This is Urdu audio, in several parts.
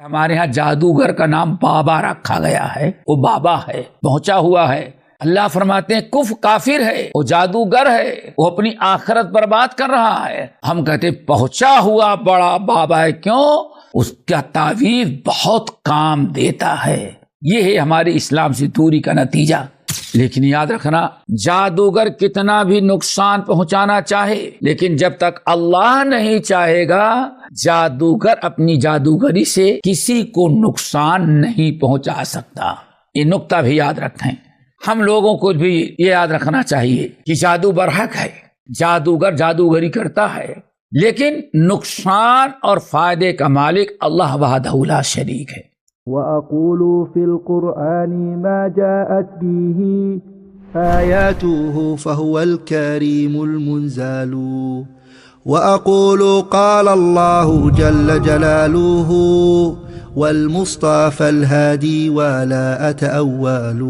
ہمارے ہاں جادوگر کا نام بابا رکھا گیا ہے، وہ بابا ہے، پہنچا ہوا ہے۔ اللہ فرماتے ہیں کافر ہے، وہ جادوگر ہے، وہ اپنی آخرت برباد کر رہا ہے۔ ہم کہتے ہیں پہنچا ہوا بڑا بابا ہے، کیوں؟ اس کا تعویذ بہت کام دیتا ہے۔ یہ ہے ہماری اسلام سے دوری کا نتیجہ۔ لیکن یاد رکھنا، جادوگر کتنا بھی نقصان پہنچانا چاہے، لیکن جب تک اللہ نہیں چاہے گا، جادوگر اپنی جادوگری سے کسی کو نقصان نہیں پہنچا سکتا۔ یہ نقطہ بھی یاد رکھیں۔ ہم لوگوں کو بھی یہ یاد رکھنا چاہیے کہ جادو برحق ہے، جادوگر جادوگری کرتا ہے، لیکن نقصان اور فائدے کا مالک اللہ وحدہ لا شریک ہے۔ وَأَقُولُ فِي الْقُرْآنِ مَا جَاءَتْ بِهِ آيَاتُهُ فَهُوَ الْكَرِيمُ الْمُنزَلُ وَأَقُولُ قَالَ اللَّهُ جَلَّ جَلَالُهُ وَالْمُصْطَفَى الْهَادِي وَلَا أَتَأَوَّلُ۔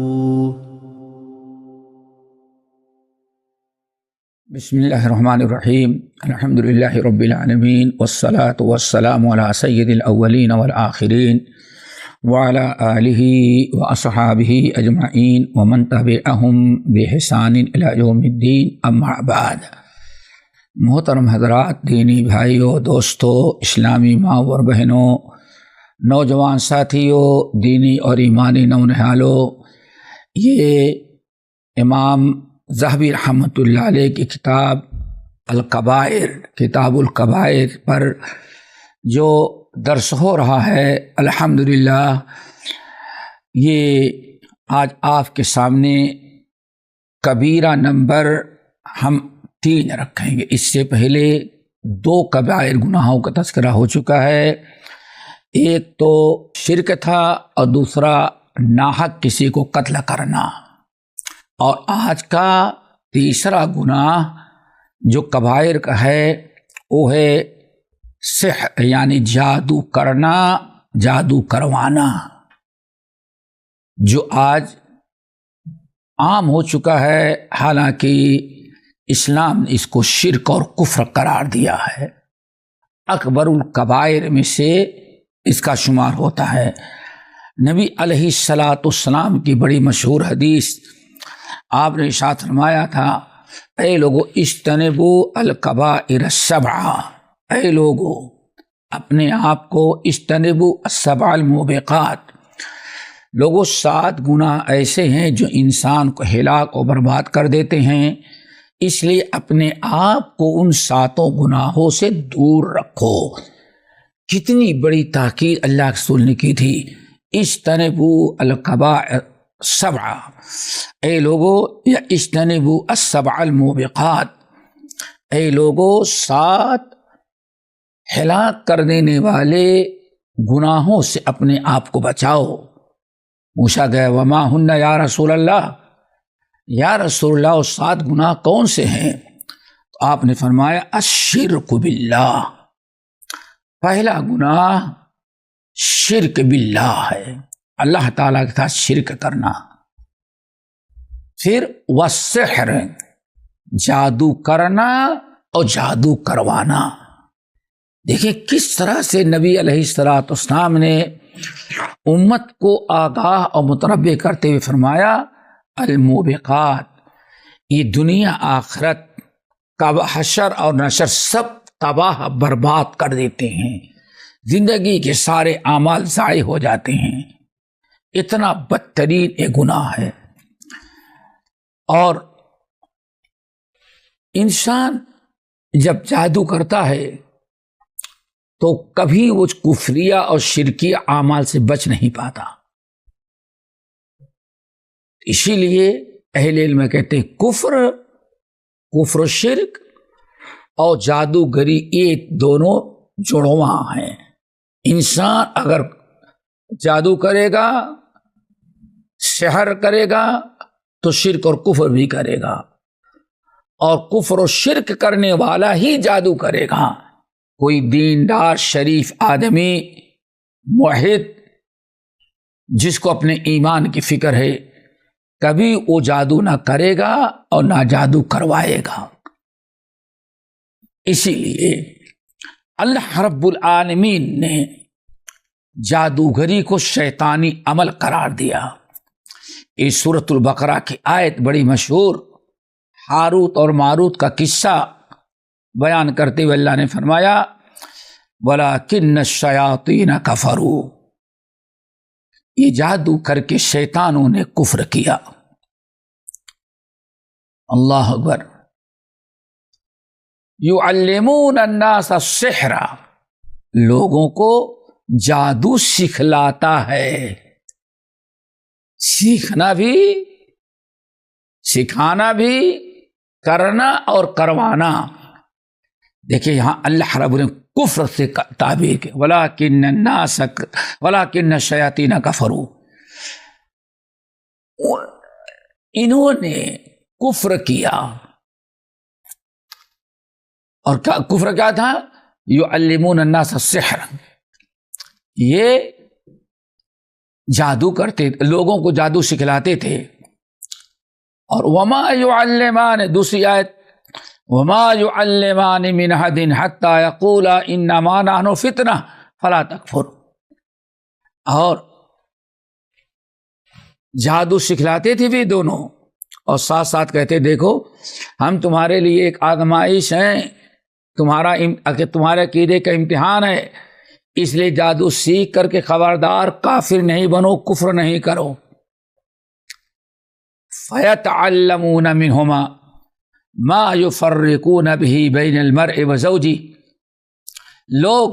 بسم اللہ الرحمن الرحیم، الحمد للہ رب العالمین، والصلاة والسلام علی سید الاولین والآخرین وعلى آلہ واصحابہ اجمعین ومن تبعہم بإحسان الی یوم الدین، اما بعد۔ محترم حضرات، دینی بھائیوں، دوستوں، اسلامی ماں اور بہنوں، نوجوان ساتھیوں، دینی اور ایمانی نونہالوں، یہ امام ذہبی رحمۃ اللہ علیہ کی کتاب الکبائر، کتاب الکبائر پر جو درس ہو رہا ہے، الحمدللہ یہ آج آپ کے سامنے کبیرہ نمبر ہم 3 رکھیں گے۔ اس سے پہلے 2 کبائر گناہوں کا تذکرہ ہو چکا ہے، ایک تو شرک تھا اور دوسرا ناحق کسی کو قتل کرنا، اور آج کا تیسرا گناہ جو کبائر کا ہے وہ ہے سحر، یعنی جادو کرنا، جادو کروانا، جو آج عام ہو چکا ہے، حالانکہ اسلام نے اس کو شرک اور کفر قرار دیا ہے۔ اکبر الکبائر میں سے اس کا شمار ہوتا ہے۔ نبی علیہ السلام کی بڑی مشہور حدیث، آپ نے ارشاد فرمایا تھا، اے لوگو اجتنبوا الکبائر السبع، اے لوگو اپنے آپ کو اجتنبوا السبع الموبقات، لوگو 7 گناہ ایسے ہیں جو انسان کو ہلاک اور برباد کر دیتے ہیں، اس لیے اپنے آپ کو ان 7 گناہوں سے دور رکھو۔ کتنی بڑی تاکید اللہ کے رسول نے کی تھی، اجتنبوا الکبائر السبع، اے لوگو یا اجتنبوا السبع الموبقات، اے لوگو 7 ہلاک کر دینے والے گناہوں سے اپنے آپ کو بچاؤ۔ پوچھا گیا وما ہن یا رسول اللہ، یا رسول اللہ وہ 7 گناہ کون سے ہیں؟ تو آپ نے فرمایا الشرک باللہ، پہلا گناہ شرک باللہ ہے، اللہ تعالیٰ کے ساتھ شرک کرنا۔ پھر والسحر، جادو کرنا اور جادو کروانا۔ دیکھیں کس طرح سے نبی علیہ السلام نے امت کو آگاہ اور متنبہ کرتے ہوئے فرمایا الموبقات، یہ دنیا آخرت کا حشر اور نشر سب تباہ برباد کر دیتے ہیں، زندگی کے سارے اعمال ضائع ہو جاتے ہیں۔ اتنا بدترین ایک گناہ ہے، اور انسان جب جادو کرتا ہے تو کبھی وہ کفریہ اور شرکی اعمال سے بچ نہیں پاتا۔ اسی لیے اہل علم کہتے ہیں کفر و شرک اور جادوگری یہ دونوں جڑواں ہیں۔ انسان اگر جادو کرے گا، سحر کرے گا، تو شرک اور کفر بھی کرے گا، اور کفر و شرک کرنے والا ہی جادو کرے گا۔ کوئی دیندار شریف آدمی موحد جس کو اپنے ایمان کی فکر ہے، کبھی وہ جادو نہ کرے گا اور نہ جادو کروائے گا۔ اسی لیے اللہ رب العالمین نے جادوگری کو شیطانی عمل قرار دیا۔ اس سورۃ البقرہ کی آیت بڑی مشہور، ہاروت اور ماروت کا قصہ بیان کرتے ہوئے اللہ نے فرمایا وَلَٰكِنَّ الشَّيَاطِينَ كَفَرُوا، یہ جادو کر کے شیطانوں نے کفر کیا۔ اللہ اکبر۔ يُعَلِّمُونَ النَّاسَ السِّحْرَ، لوگوں کو جادو سکھلاتا ہے۔ سیکھنا بھی، سکھانا بھی، کرنا اور کروانا۔ دیکھیں یہاں اللہ رب نے کفر سے تعبیر کی، وَلَٰكِنَّ الشَّيَاطِينَ كَفَرُوا، انہوں نے کفر کیا۔ اور کفر کیا تھا؟ يُعَلِّمُونَ النَّاسَ السِّحْرَ، یہ جادو کرتے، لوگوں کو جادو سکھلاتے تھے۔ اور وَمَا يُعَلِّمَانِ، دوسری آیت وَمَا يُعَلِّمَانِ مِنْ أَحَدٍ حَتَّى يَقُولَا إِنَّمَا نَحْنُ فِتْنَةٌ فَلَا تَكْفُرْ، اور جادو سکھلاتے تھے بھی دونوں، اور ساتھ ساتھ کہتے دیکھو ہم تمہارے لیے ایک آزمائش ہیں، تمہارے عقیدے کا امتحان ہے، اس لیے جادو سیکھ کر کے خبردار کافر نہیں بنو، کفر نہیں کرو۔ فَيَتَعَلَّمُونَ مِنْهُمَا مَا يُفَرِّقُونَ بِهِ بَيْنَ الْمَرْءِ وَزَوْجِهِ، لوگ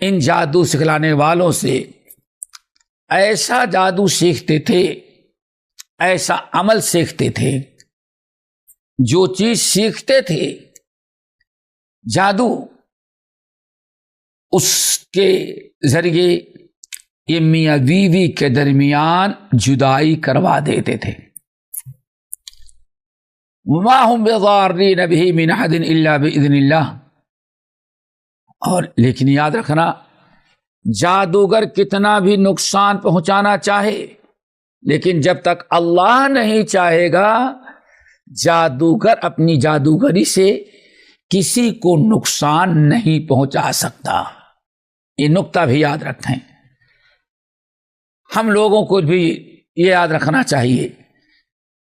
ان جادو سکھلانے والوں سے ایسا جادو سیکھتے تھے، ایسا عمل سیکھتے تھے، جو چیز سیکھتے تھے جادو، اس کے ذریعے یہ میاں بیوی کے درمیان جدائی کروا دیتے تھے۔ وَمَا هُمْ بِضَارِّينَ بِهِ مِنْ أَحَدٍ إِلَّا بِإِذْنِ اللَّهِ، اور لیکن یاد رکھنا جادوگر کتنا بھی نقصان پہنچانا چاہے، لیکن جب تک اللہ نہیں چاہے گا جادوگر اپنی جادوگری سے کسی کو نقصان نہیں پہنچا سکتا۔ یہ نقطہ بھی یاد رکھیں، ہم لوگوں کو بھی یہ یاد رکھنا چاہیے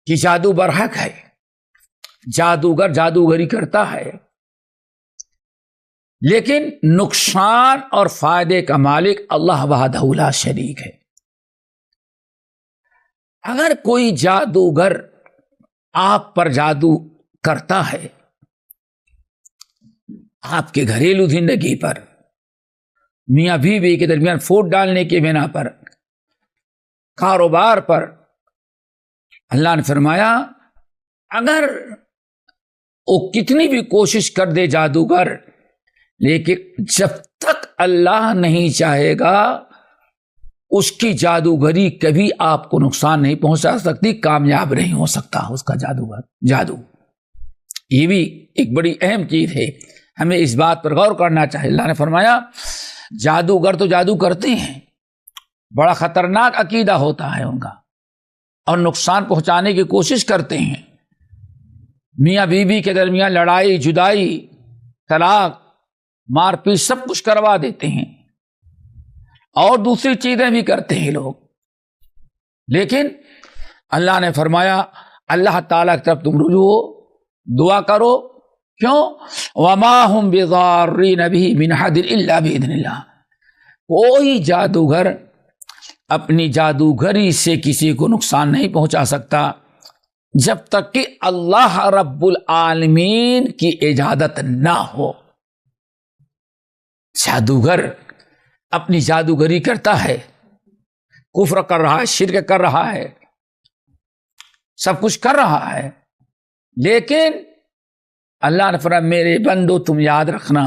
کہ جادو برحق ہے، جادوگر جادوگری کرتا ہے، لیکن نقصان اور فائدے کا مالک اللہ وحدہ لا شریک ہے۔ اگر کوئی جادوگر آپ پر جادو کرتا ہے، آپ کے گھریلو زندگی پر، میاں بیوی کے درمیان پھوٹ ڈالنے کی بنا پر، کاروبار پر، اللہ نے فرمایا اگر وہ کتنی بھی کوشش کر دے جادوگر، لیکن جب تک اللہ نہیں چاہے گا اس کی جادوگری کبھی آپ کو نقصان نہیں پہنچا سکتی، کامیاب نہیں ہو سکتا اس کا جادو۔ یہ بھی ایک بڑی اہم چیز ہے، ہمیں اس بات پر غور کرنا چاہیے۔ اللہ نے فرمایا جادوگر تو جادو کرتے ہیں، بڑا خطرناک عقیدہ ہوتا ہے ان کا، اور نقصان پہنچانے کی کوشش کرتے ہیں، میاں بیوی کے درمیان لڑائی، جدائی، طلاق، مار پیٹ سب کچھ کروا دیتے ہیں، اور دوسری چیزیں بھی کرتے ہیں لوگ۔ لیکن اللہ نے فرمایا اللہ تعالیٰ کی طرف تم رجوع ہو، دعا کرو، کیوں؟ وَمَا هُمْ بِضَارِّينَ بِهِ مِنْ أَحَدٍ إِلَّا بِإِذْنِ اللَّهِ، کوئی جادوگر اپنی جادوگری سے کسی کو نقصان نہیں پہنچا سکتا جب تک کہ اللہ رب العالمین کی اجازت نہ ہو۔ جادوگر اپنی جادوگری کرتا ہے، کفر کر رہا ہے، شرک کر رہا ہے، سب کچھ کر رہا ہے، لیکن اللہ نے فرمایا میرے بندو تم یاد رکھنا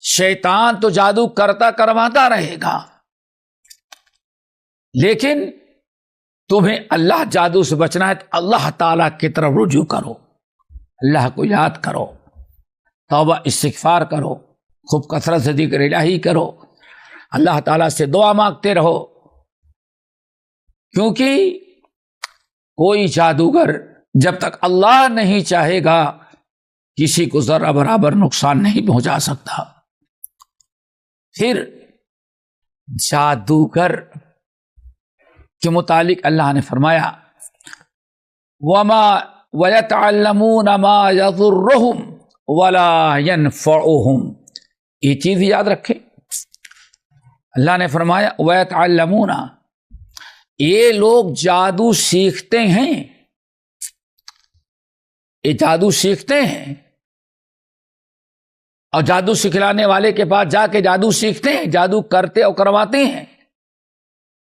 شیطان تو جادو کرتا کرواتا رہے گا، لیکن تمہیں اللہ جادو سے بچنا ہے تو اللہ تعالیٰ کی طرف رجوع کرو، اللہ کو یاد کرو، توبہ استغفار کرو، خوب کثرت سے ذکر الہی کرو، اللہ تعالیٰ سے دعا مانگتے رہو، کیونکہ کوئی جادوگر جب تک اللہ نہیں چاہے گا کسی کو ذرہ برابر نقصان نہیں پہنچا سکتا۔ پھر جادوگر کے متعلق اللہ نے فرمایا وما وَيَتَعَلَّمُونَ مَا يَضُرُّهُمْ وَلَا يَنْفَعُهُمْ، یہ چیز یاد رکھیں۔ اللہ نے فرمایا وَيَتَعَلَّمُونَ، یہ لوگ جادو سیکھتے ہیں، یہ جادو سیکھتے ہیں، اور جادو سکھلانے والے کے پاس جا کے جادو سیکھتے ہیں، جادو کرتے اور کرواتے ہیں۔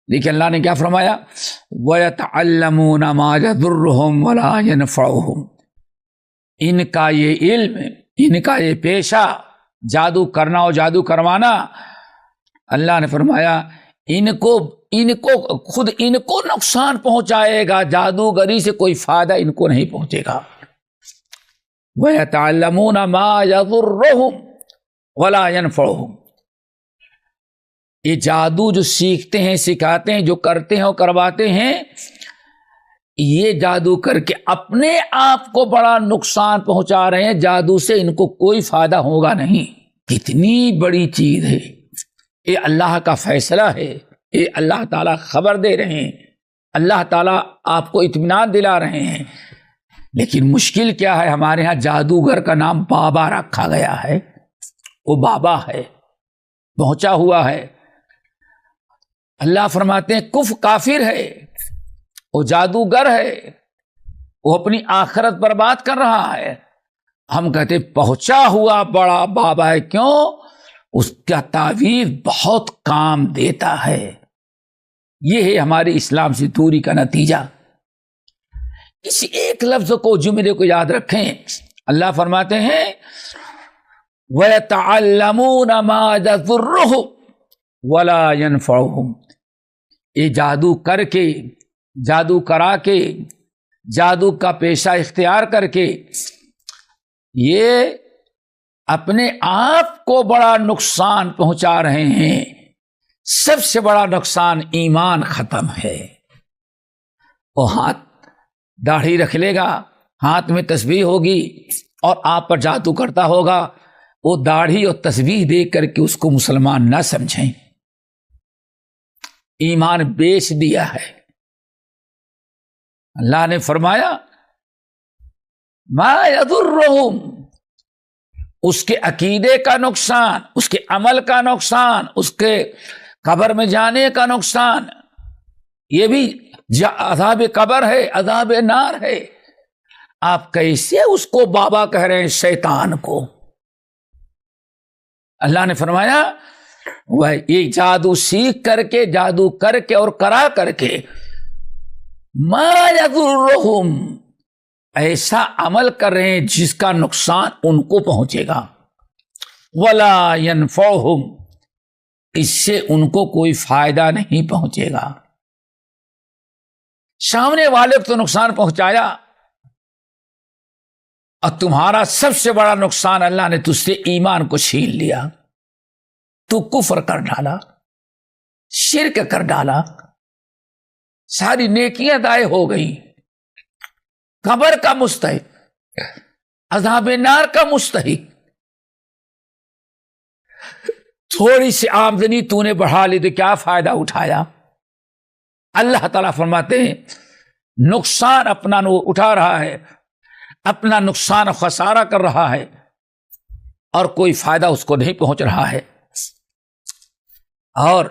لیکن اللہ نے کیا فرمایا وَيَتَعَلَّمُونَ مَا يَضُرُّهُمْ وَلَا يَنْفَعُهُمْ، ان کا یہ علم، ان کا یہ پیشہ جادو کرنا اور جادو کروانا، اللہ نے فرمایا ان کو خود ان کو نقصان پہنچائے گا، جادوگری سے کوئی فائدہ ان کو نہیں پہنچے گا۔ وَيَتَعَلَّمُونَ مَا يَضُرُّهُمْ وَلَا يَنْفَعُهُمْ، یہ جادو جو سیکھتے ہیں، سکھاتے ہیں، جو کرتے ہیں اور کرواتے ہیں، یہ جادو کر کے اپنے آپ کو بڑا نقصان پہنچا رہے ہیں، جادو سے ان کو کوئی فائدہ ہوگا نہیں۔ کتنی بڑی چیز ہے یہ، اللہ کا فیصلہ ہے، یہ اللہ تعالیٰ خبر دے رہے ہیں، اللہ تعالیٰ آپ کو اطمینان دلا رہے ہیں۔ لیکن مشکل کیا ہے، ہمارے ہاں جادوگر کا نام بابا رکھا گیا ہے، وہ بابا ہے، پہنچا ہوا ہے۔ اللہ فرماتے ہیں کافر ہے، وہ جادوگر ہے، وہ اپنی آخرت برباد کر رہا ہے۔ ہم کہتے پہنچا ہوا بڑا بابا ہے، کیوں؟ اس کا تعویذ بہت کام دیتا ہے۔ یہ ہے ہمارے اسلام سے دوری کا نتیجہ۔ اس ایک لفظ کو، جملے کو یاد رکھیں۔ اللہ فرماتے ہیں وَيَتَعَلَّمُونَ مَا يَضُرُّهُمْ وَلَا يَنْفَعُهُمْ، یہ جادو کر کے، جادو کرا کے، جادو کا پیشہ اختیار کر کے یہ اپنے آپ کو بڑا نقصان پہنچا رہے ہیں۔ سب سے بڑا نقصان ایمان ختم ہے۔ وہ ہاتھ داڑھی رکھ لے گا، ہاتھ میں تسبیح ہوگی اور آپ پر جادو کرتا ہوگا، وہ داڑھی اور تسبیح دیکھ کر کے اس کو مسلمان نہ سمجھیں، ایمان بیچ دیا ہے۔ اللہ نے فرمایا ما یضرہم، اس کے عقیدے کا نقصان، اس کے عمل کا نقصان، اس کے قبر میں جانے کا نقصان، یہ بھی عذاب قبر ہے، عذاب نار ہے۔ آپ کیسے اس کو بابا کہہ رہے ہیں، شیطان کو؟ اللہ نے فرمایا وہ یہ جادو سیکھ کر کے، جادو کر کے اور کرا کر کے ما یضرہم، ایسا عمل کر رہے ہیں جس کا نقصان ان کو پہنچے گا، ولا ینفعہم، اس سے ان کو کوئی فائدہ نہیں پہنچے گا۔ سامنے والے کو تو نقصان پہنچایا، اور تمہارا سب سے بڑا نقصان اللہ نے تجھ سے ایمان کو چھین لیا، تو کفر کر ڈالا، شرک کر ڈالا، ساری نیکیاں ضائع ہو گئی، قبر کا مستحق، عذاب نار کا مستحق۔ تھوڑی سی آمدنی تو نے بڑھا لی تو کیا فائدہ اٹھایا؟ اللہ تعالیٰ فرماتے ہیں نقصان اپنا اٹھا رہا ہے، اپنا نقصان خسارہ کر رہا ہے، اور کوئی فائدہ اس کو نہیں پہنچ رہا ہے۔ اور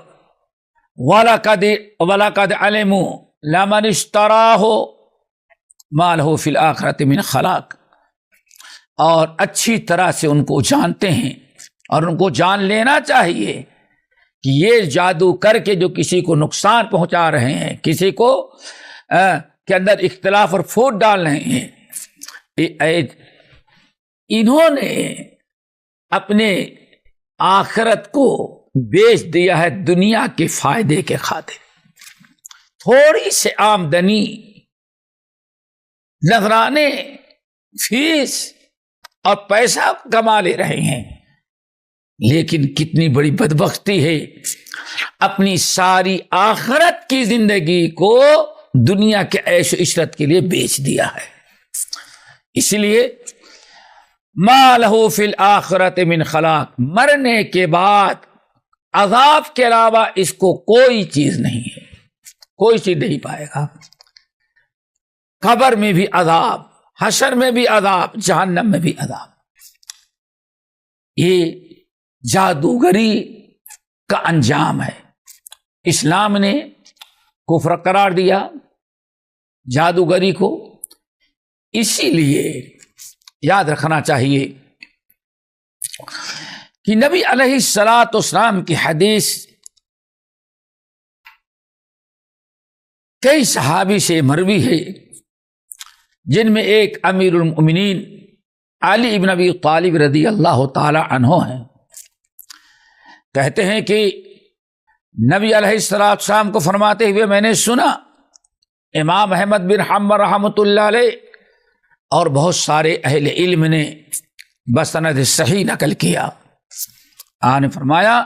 وَلَقَدْ عَلِمُوا لَمَنِ اشْتَرَاهُ مَا لَهُ فِي الْآخِرَةِ مِنْ خَلَاقٍ، اور اچھی طرح سے ان کو جانتے ہیں، اور ان کو جان لینا چاہیے کہ یہ جادو کر کے جو کسی کو نقصان پہنچا رہے ہیں، کسی کو کے اندر اختلاف اور پھوٹ ڈال رہے ہیں، انہوں نے اپنے آخرت کو بیچ دیا ہے دنیا کے فائدے کے خاطر۔ تھوڑی سی آمدنی، نذرانے، فیس اور پیسہ کما لے رہے ہیں، لیکن کتنی بڑی بدبختی ہے، اپنی ساری آخرت کی زندگی کو دنیا کے عیش و عشرت کے لیے بیچ دیا ہے۔ اس لیے ما لہ فی الآخرۃ من خلاق، مرنے کے بعد عذاب کے علاوہ اس کو کوئی چیز نہیں ہے، کوئی چیز نہیں پائے گا۔ قبر میں بھی عذاب، حشر میں بھی عذاب، جہنم میں بھی عذاب۔ یہ جادوگری کا انجام ہے۔ اسلام نے کفر قرار دیا جادوگری کو، اسی لیے یاد رکھنا چاہیے کہ نبی علیہ الصلاۃ والسلام کی حدیث کئی صحابی سے مروی ہے، جن میں ایک امیر المؤمنین علی ابن ابی طالب رضی اللہ تعالی عنہ ہیں۔ کہتے ہیں کہ نبی علیہ الصلاۃ والسلام کو فرماتے ہوئے میں نے سنا، امام احمد بن حنبل رحمۃ اللہ علیہ اور بہت سارے اہل علم نے بسند صحیح نقل کیا، آپ نے فرمایا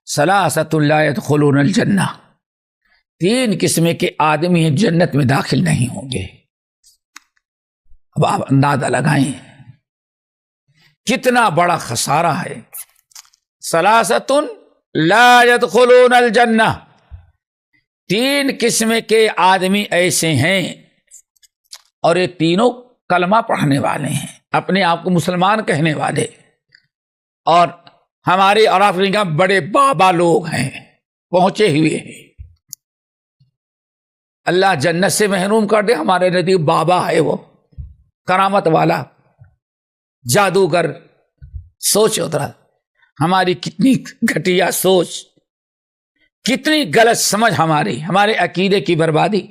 ثلاثۃ لا يدخلون الجنہ، تین قسم کے آدمی جنت میں داخل نہیں ہوں گے۔ اب آپ اندازہ لگائیں کتنا بڑا خسارہ ہے۔ ثلاثۃ لا يدخلون الجنہ، تین قسم کے آدمی ایسے ہیں، اور یہ تینوں کلمہ پڑھنے والے ہیں، اپنے آپ کو مسلمان کہنے والے، اور ہمارے اور آپ کا بڑے بابا لوگ ہیں، پہنچے ہوئے ہیں۔ اللہ جنت سے محروم کر دے، ہمارے نزدیک بابا ہے، وہ کرامت والا جادوگر۔ سوچو ذرا ہماری کتنی گھٹیا سوچ، کتنی غلط سمجھ، ہمارے عقیدے کی بربادی۔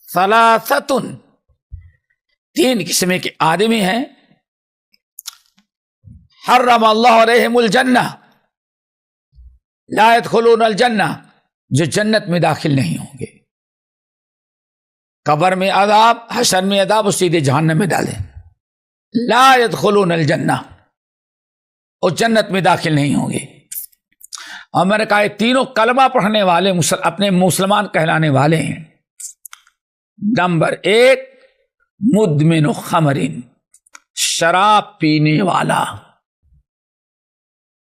ثلاثۃ، تین قسم کے آدمی ہیں، حرم اللہ علیہم الجنہ لا يدخلون الجنہ، جو جنت میں داخل نہیں ہوں گے۔ قبر میں عذاب، حشر میں عذاب، اور سیدھے جہنم میں ڈالیں۔ لا يدخلون الجنہ، اور جنت میں داخل نہیں ہوں گے۔ اور میں نے کہا یہ تینوں کلمہ پڑھنے والے اپنے مسلمان کہلانے والے ہیں۔ نمبر ایک، مدمن خمر، شراب پینے والا،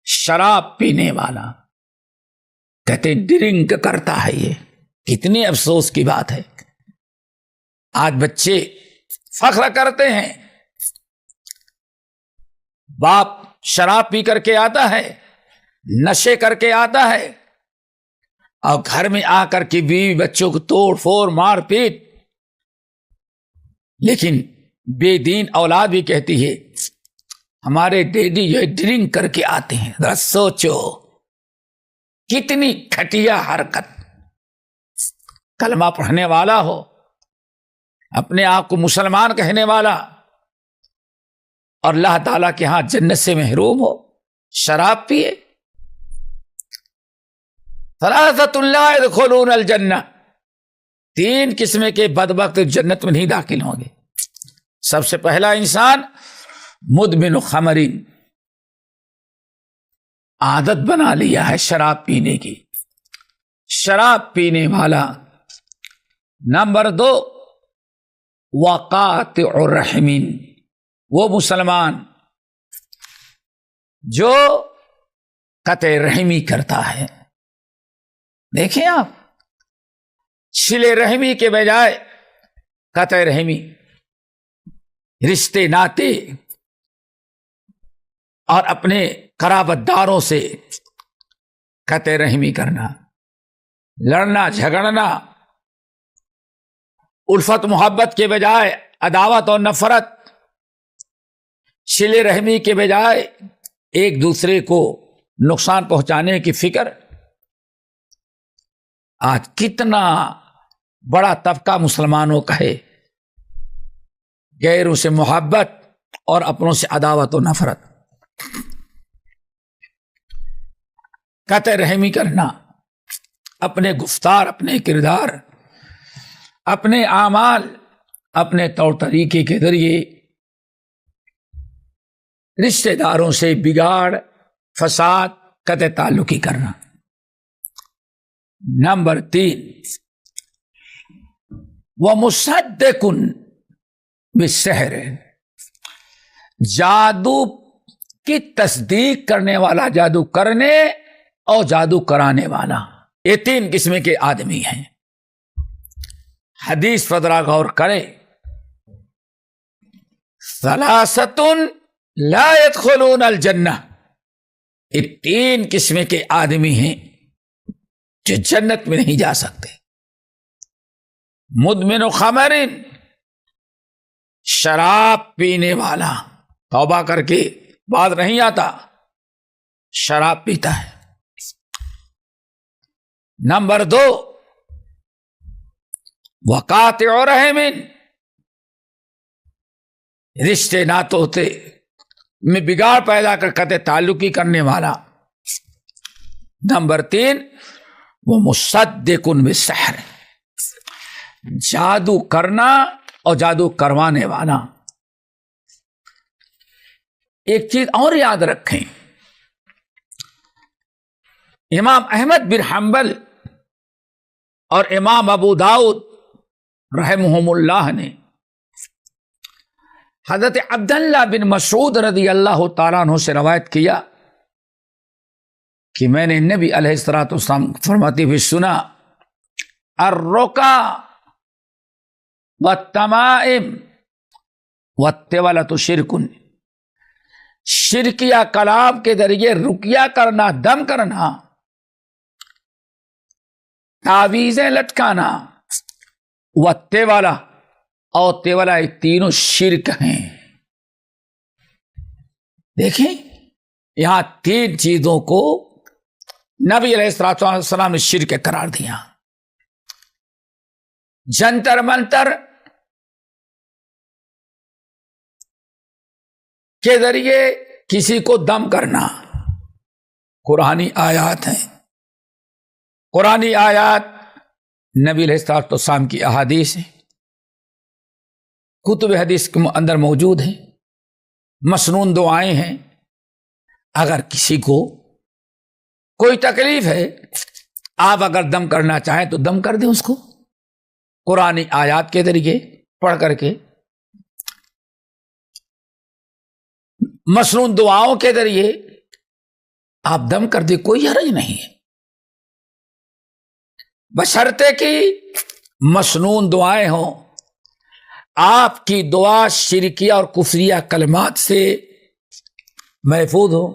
شراب پینے والا، کہتے ڈرنک کرتا ہے۔ یہ کتنی افسوس کی بات ہے، آج بچے فخر کرتے ہیں، باپ شراب پی کر کے آتا ہے، نشے کر کے آتا ہے، اور گھر میں آ کر کے بیوی بچوں کو توڑ پھوڑ مار پیٹ۔ لیکن بے دین اولاد بھی کہتی ہے ہمارے ڈیڈی یہ ڈرنک کر کے آتے ہیں۔ ذرا سوچو کتنی گھٹیا حرکت۔ کلمہ پڑھنے والا ہو، اپنے آپ کو مسلمان کہنے والا، اور اللہ تعالیٰ کے ہاں جنت سے محروم ہو، شراب پیے۔ ثلاثۃ لا يدخلون الجنہ، تین قسم کے بدبخت جنت میں نہیں داخل ہوں گے۔ سب سے پہلا انسان مدمن خمر، عادت بنا لیا ہے شراب پینے کی، شراب پینے والا۔ نمبر دو، وقاطع الرحم، وہ مسلمان جو قطع رحمی کرتا ہے۔ دیکھیں آپ، صلہ رحمی کے بجائے قطع رحمی، رشتے ناتے اور اپنے قرابت داروں سے قطع رحمی کرنا، لڑنا جھگڑنا، الفت محبت کے بجائے عداوت اور نفرت، صلہ رحمی کے بجائے ایک دوسرے کو نقصان پہنچانے کی فکر۔ آج کتنا بڑا طبقہ مسلمانوں کا ہے، غیروں سے محبت اور اپنوں سے عداوت و نفرت۔ قطع رحمی کرنا، اپنے گفتار، اپنے کردار، اپنے اعمال، اپنے طور طریقے کے ذریعے رشتہ داروں سے بگاڑ، فساد، قطع تعلقی کرنا۔ نمبر تین، وَمُصَدِّقٌ بِالسِّحْرِ، جادو کی تصدیق کرنے والا، جادو کرنے اور جادو کرانے والا، یہ 3 قسم کے آدمی ہیں۔ حدیث پر ذرا غور کرے، ثلاثۃ لا يدخلون الجنہ، یہ 3 قسم کے آدمی ہیں جو جنت میں نہیں جا سکتے۔ مدمن خمر، شراب پینے والا، توبہ کر کے بعد نہیں آتا، شراب پیتا ہے۔ نمبر 2، وقاطع رحم، رشتے ناطے ہوتے میں بگاڑ پیدا کر قطع تعلقی کرنے والا۔ نمبر 3، وہ مصدق بالسحر، جادو کرنا اور جادو کروانے والا۔ ایک چیز اور یاد رکھیں، امام احمد بن حنبل اور امام ابو داؤد رحمہم اللہ نے حضرت عبداللہ بن مسعود رضی اللہ تعالیٰ عنہ سے روایت کیا کہ میں نے نبی علیہ الصلوۃ والسلام فرماتے ہوئے سنا، الرقا والتمائم والتولۃ شرک، شرکیہ کلام کے ذریعے رقیہ کرنا، دم کرنا، تعویذیں لٹکانا، والتولہ اور تولہ، یہ تینوں شرک ہیں۔ دیکھیں یہاں 3 چیزوں کو نبی علیہ الصلوۃ والسلام نے شرک قرار دیا۔ جنتر منتر کے ذریعے کسی کو دم کرنا، قرآنی آیات ہیں، قرآنی آیات نبی علیہ الصلوۃ والسلام کی احادیث ہیں، کتب حدیث کے اندر موجود ہیں، مسنون دعائیں ہیں۔ اگر کسی کو کوئی تکلیف ہے، آپ اگر دم کرنا چاہیں تو دم کر دیں اس کو، قرآنی آیات کے ذریعے پڑھ کر کے، مسنون دعاؤں کے ذریعے آپ دم کر دیں، کوئی حرج نہیں ہے، بشرطے کہ مسنون دعائیں ہوں، آپ کی دعا شرکیہ اور کفریہ کلمات سے محفوظ ہو،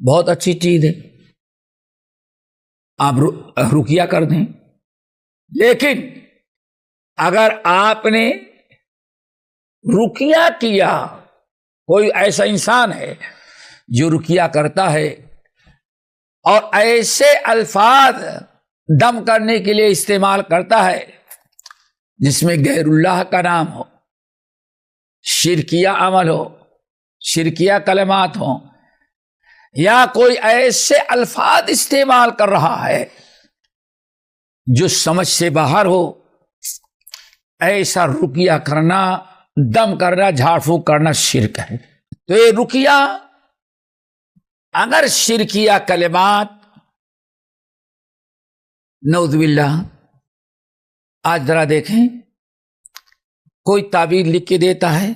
بہت اچھی چیز ہے، آپ رقیہ کر دیں۔ لیکن اگر آپ نے رقیہ کیا، کوئی ایسا انسان ہے جو رقیہ کرتا ہے اور ایسے الفاظ دم کرنے کے لیے استعمال کرتا ہے جس میں غیر اللہ کا نام ہو، شرکیہ عمل ہو، شرکیہ کلمات ہوں، یا کوئی ایسے الفاظ استعمال کر رہا ہے جو سمجھ سے باہر ہو، ایسا رقیہ کرنا، دم کرنا، جھاڑ پھونک کرنا شرک ہے۔ تو یہ رقیہ اگر شرکیہ کلمات، نعوذ باللہ، آج ذرا دیکھیں، کوئی تعبیر لکھ کے دیتا ہے،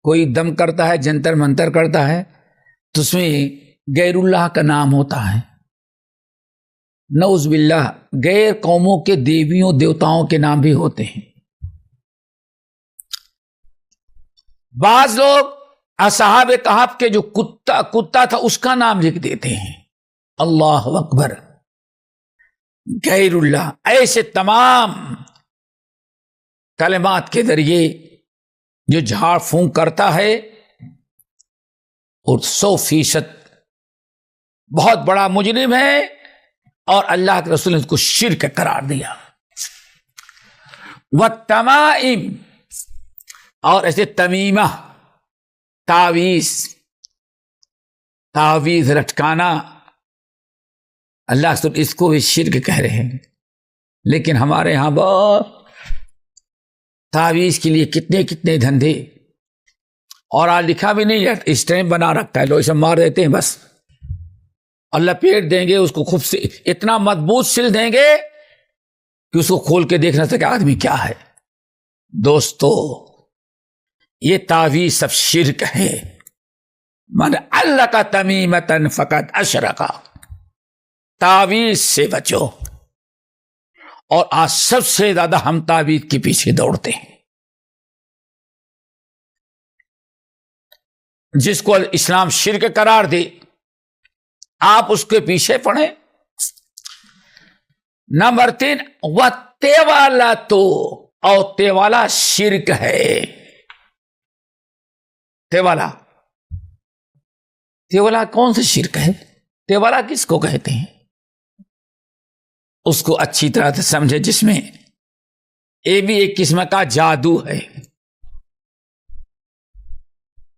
کوئی دم کرتا ہے، جنتر منتر کرتا ہے، تو اس میں غیر اللہ کا نام ہوتا ہے، نعوذ باللہ، غیر قوموں کے دیویوں دیوتاؤں کے نام بھی ہوتے ہیں۔ بعض لوگ اصحاب کہف کے جو کتا تھا اس کا نام لکھ دیتے ہیں، اللہ اکبر، غیر اللہ۔ ایسے تمام کلمات کے ذریعے جو جھاڑ پھونک کرتا ہے اور 100% بہت بڑا مجرم ہے، اور اللہ کے رسول نے اس کو شرک قرار دیا۔ والتمائم، اور ایسے تمیمہ، تعویذ لٹکانا، اللہ رسول اس کو بھی شرک کہہ رہے ہیں۔ لیکن ہمارے ہاں بہت تعویذ کے لیے کتنے دھندے، اور آج لکھا بھی نہیں ہے، اسٹیمپ بنا رکھتا ہے، لوگ اسے مار دیتے ہیں بس، اور لپیٹ دیں گے اس کو، خوب سے اتنا مضبوط سل دیں گے کہ اس کو کھول کے دیکھ نہ سکے آدمی کیا ہے۔ دوستو، یہ تعویذ سب شرک ہے، من علق تمیمتن فقط اشرکا، تعویذ سے بچو۔ اور آج سب سے زیادہ ہم تعویذ کے پیچھے دوڑتے ہیں۔ جس کو اسلام شرک قرار دے آپ اس کے پیچھے پڑیں۔ نمبر 3، وہ تیوالا تو، اور تیوالا شرک ہے۔ تیوالا کون سا شرک ہے؟ تیوالا کس کو کہتے ہیں؟ اس کو اچھی طرح سے سمجھے، جس میں یہ بھی ایک قسم کا جادو ہے،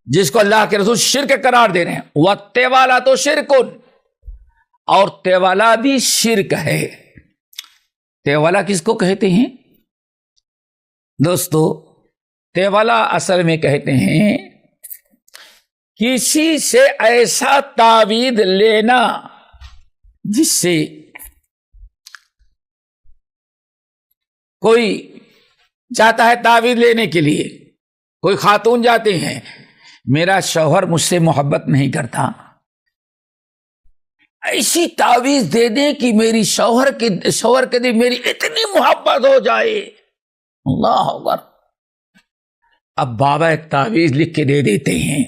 جس کو اللہ کے رسول شرک قرار دے رہے ہیں۔ وہ تیوالا تو شرکن، اور تیوالا بھی شرک ہے۔ تیوالا کس کو کہتے ہیں دوستو؟ تیوالا اصل میں کہتے ہیں کسی سے ایسا تعویذ لینا جس سے کوئی جاتا ہے تعویذ لینے کے لیے، کوئی خاتون جاتے ہیں، میرا شوہر مجھ سے محبت نہیں کرتا، ایسی تعویذ دے دیں کہ میری شوہر کے دل میری اتنی محبت ہو جائے۔ اللہ اکبر۔ اب بابا ایک تعویذ لکھ کے دے دیتے ہیں،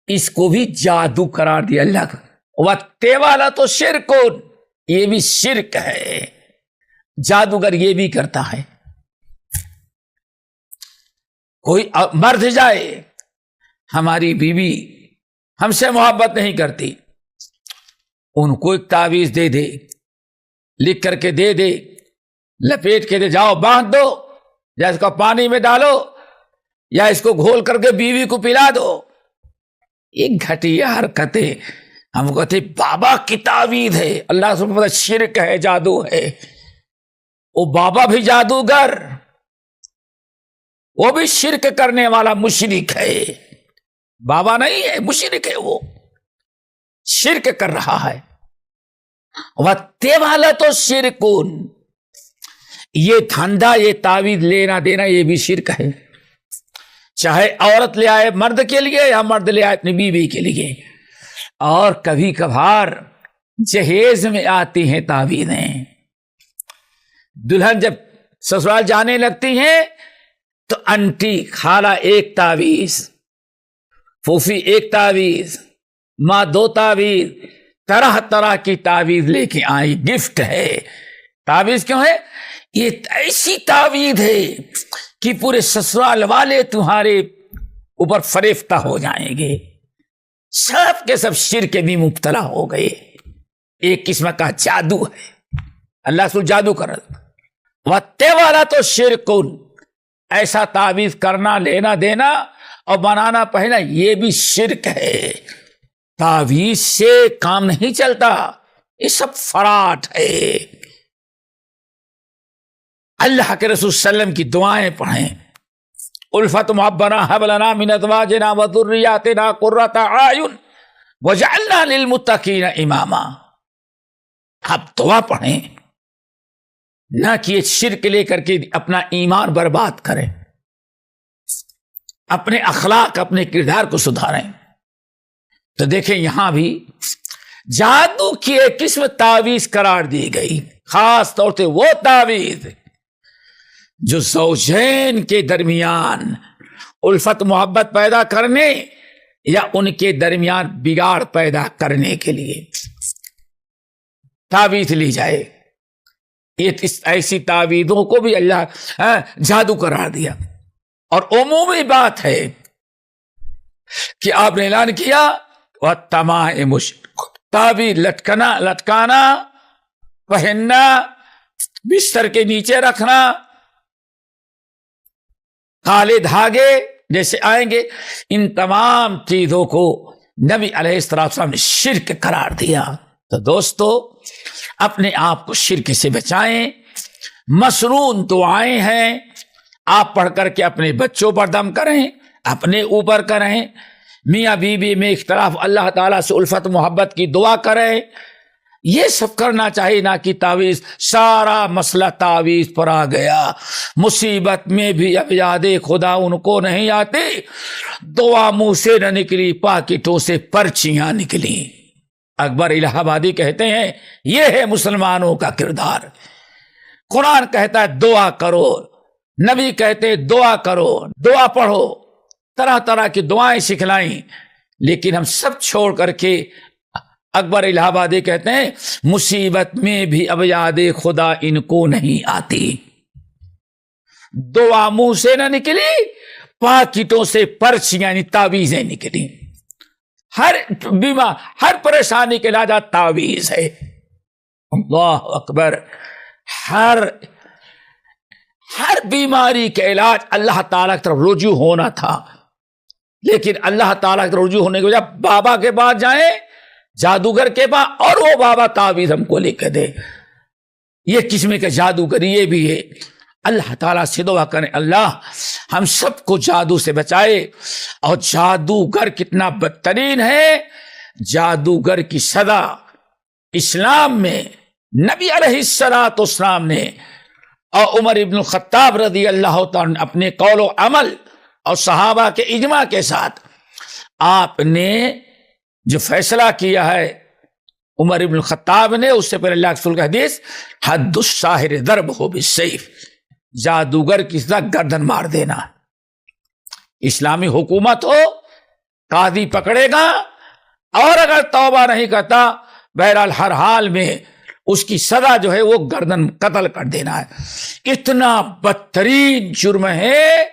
اس کو بھی جادو قرار دیا اللہ کا۔ وَتَّے والا تو شرکن، یہ بھی شرک ہے، جادوگر یہ بھی کرتا ہے۔ کوئی مرد جائے، ہماری بیوی ہم سے محبت نہیں کرتی، ان کو ایک تعویذ دے دے، لکھ کر کے دے دے، لپیٹ کے دے، جاؤ باندھ دو، یا اس کو پانی میں ڈالو، یا اس کو گھول کر کے بیوی کو پلا دو۔ یہ گھٹیا حرکتیں ہم کہتے بابا کی تعویذ ہے، اللہ سبحانہ وتعالی شرک ہے، جادو ہے۔ وہ بابا بھی جادوگر، وہ بھی شرک کرنے والا مشرک ہے، بابا نہیں ہے، مشرک ہے، وہ شرک کر رہا ہے۔ وَتَّے والا تو شرکن، یہ دھندا، یہ تعویذ لینا دینا، یہ بھی شرک ہے، چاہے عورت لے آئے مرد کے لیے یا مرد لے آئے اپنی بیوی کے لیے۔ اور کبھی کبھار جہیز میں آتی ہیں تعویذیں، دلہن جب سسرال جانے لگتی ہیں تو انٹی خالہ ایک تعویذ، پھوپھی ایک تعویذ، ماں 2 تعویذ، طرح طرح کی تعویذ لے کے آئی، گفٹ ہے۔ تعویذ کیوں ہے؟ یہ ایسی تعویذ ہے کہ پورے سسرال والے تمہارے اوپر فریفتہ ہو جائیں گے، سب کے سب شرک میں مبتلا ہو گئے۔ ایک قسم کا جادو ہے، اللہ سو جادو کر رہا۔ وَتَّے والا تو شرکن، ایسا تعویذ کرنا، لینا دینا اور بنانا پہنا، یہ بھی شرک ہے۔ تعویذ سے کام نہیں چلتا، یہ سب فراڈ ہے۔ اللہ کے رسول صلی اللہ علیہ وسلم کی دعائیں پڑھیں، الفت محبنا حب لنا من ازواجنا وذریاتنا قرۃ اعین وجعلنا للمتقین اماما۔ آپ دعا پڑھیں، نہ کہ یہ شرک لے کر کے اپنا ایمان برباد کریں، اپنے اخلاق، اپنے کردار کو سدھاریں۔ تو دیکھیں یہاں بھی جادو کی ایک قسم تعویذ قرار دی گئی، خاص طور سے وہ تعویذ جو زوجین کے درمیان الفت محبت پیدا کرنے یا ان کے درمیان بگاڑ پیدا کرنے کے لیے تعویذ لی جائے۔ ایسی تعویذوں کو بھی اللہ جادو قرار دیا۔ اور عمومی بات ہے کہ آپ نے اعلان کیا وَالتَّمَائِمُ تعویذ لٹکانا، پہننا، بستر کے نیچے رکھنا، کالے دھاگے جیسے آئیں گے، ان تمام چیزوں کو نبی علیہ السلام نے شرک قرار دیا۔ تو دوستو اپنے آپ کو شرک سے بچائیں۔ مسنون دعائیں ہیں، آپ پڑھ کر کے اپنے بچوں پر دم کریں، اپنے اوپر کریں، میاں بیوی میں اختلاف اللہ تعالیٰ سے الفت محبت کی دعا کریں، یہ سب کرنا چاہیے، نہ کہ تعویذ۔ سارا مسئلہ تعویذ پر آ گیا۔ مصیبت میں بھی اب یاد خدا ان کو نہیں آتی، دعا منہ سے نہ نکلی، پاکٹوں سے پرچیاں نکلی۔ اکبر الہ آبادی کہتے ہیں یہ ہے مسلمانوں کا کردار۔ قرآن کہتا ہے دعا کرو، نبی کہتے دعا کرو، دعا پڑھو، طرح طرح کی دعائیں سکھلائیں، لیکن ہم سب چھوڑ کر کے اکبر الہ آبادی کہتے ہیں مصیبت میں بھی اب یاد خدا ان کو نہیں آتی۔ دعا منہ سے نہ نکلی، پاکٹوں سے پرچیاں یعنی تعویذیں نکلی۔ ہر بیمار، ہر پریشانی کے علاج تعویذ ہے۔ اللہ اکبر۔ ہر بیماری کے علاج اللہ تعالیٰ کی طرف رجوع ہونا تھا، لیکن اللہ تعالیٰ کی طرف رجوع ہونے کے بجائے بابا کے پاس جائیں، جادوگر کے پاس، اور وہ بابا تعویذ ہم کو لکھ کے دے۔ یہ قسم کا جادوگری یہ بھی ہے۔ اللہ تعالیٰ سے دعا کریں اللہ ہم سب کو جادو سے بچائے۔ اور جادوگر کتنا بدترین ہے، جادوگر کی سزا اسلام میں نبی علیہ السلام نے اور عمر ابن الخطاب رضی اللہ تعالیٰ اپنے قول و عمل اور صحابہ کے اجماع کے ساتھ آپ نے جو فیصلہ کیا ہے، عمر ابن الخطاب نے، اس سے پہلے اللہ کے رسول کا حدیث، حد الساحر ضربہ بالسیف، جادوگر کی سزا گردن مار دینا۔ اسلامی حکومت ہو، قاضی پکڑے گا، اور اگر توبہ نہیں کرتا بہرحال ہر حال میں اس کی سزا جو ہے وہ گردن قتل کر دینا ہے۔ اتنا بدترین جرم ہے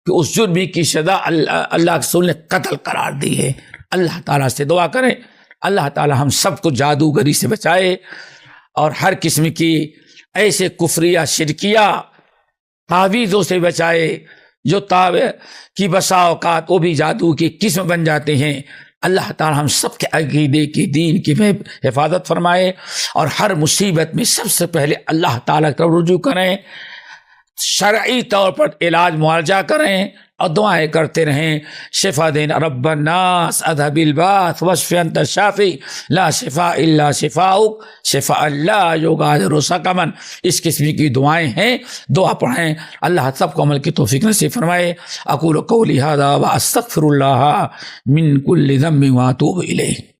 کہ اس جرم کی سزا اللہ کے رسول نے قتل قرار دی ہے۔ اللہ تعالیٰ سے دعا کریں اللہ تعالیٰ ہم سب کو جادوگری سے بچائے اور ہر قسم کی ایسے کفریہ شرکیہ تعویذوں سے بچائے جو کی بسا اوقات وہ بھی جادو کی قسم بن جاتے ہیں۔ اللہ تعالیٰ ہم سب کے عقیدے کی، دین کی حفاظت فرمائے، اور ہر مصیبت میں سب سے پہلے اللہ تعالیٰ کی طرف رجوع کریں، شرعی طور پر علاج معالجہ کریں اور دعائیں کرتے رہیں۔ شفا دینا رب الناس اذهب الباس واشف انت الشافی لا شفاء الا شفاؤک شفاء لا یغادر سقما۔ اس قسم کی دعائیں ہیں، دعا پڑھیں۔ اللہ سب کو عمل کی توفیق نصیب فرمائے۔ اقول قولی ھذا واستغفر اللہ من کل ذنب واتوب الیہ۔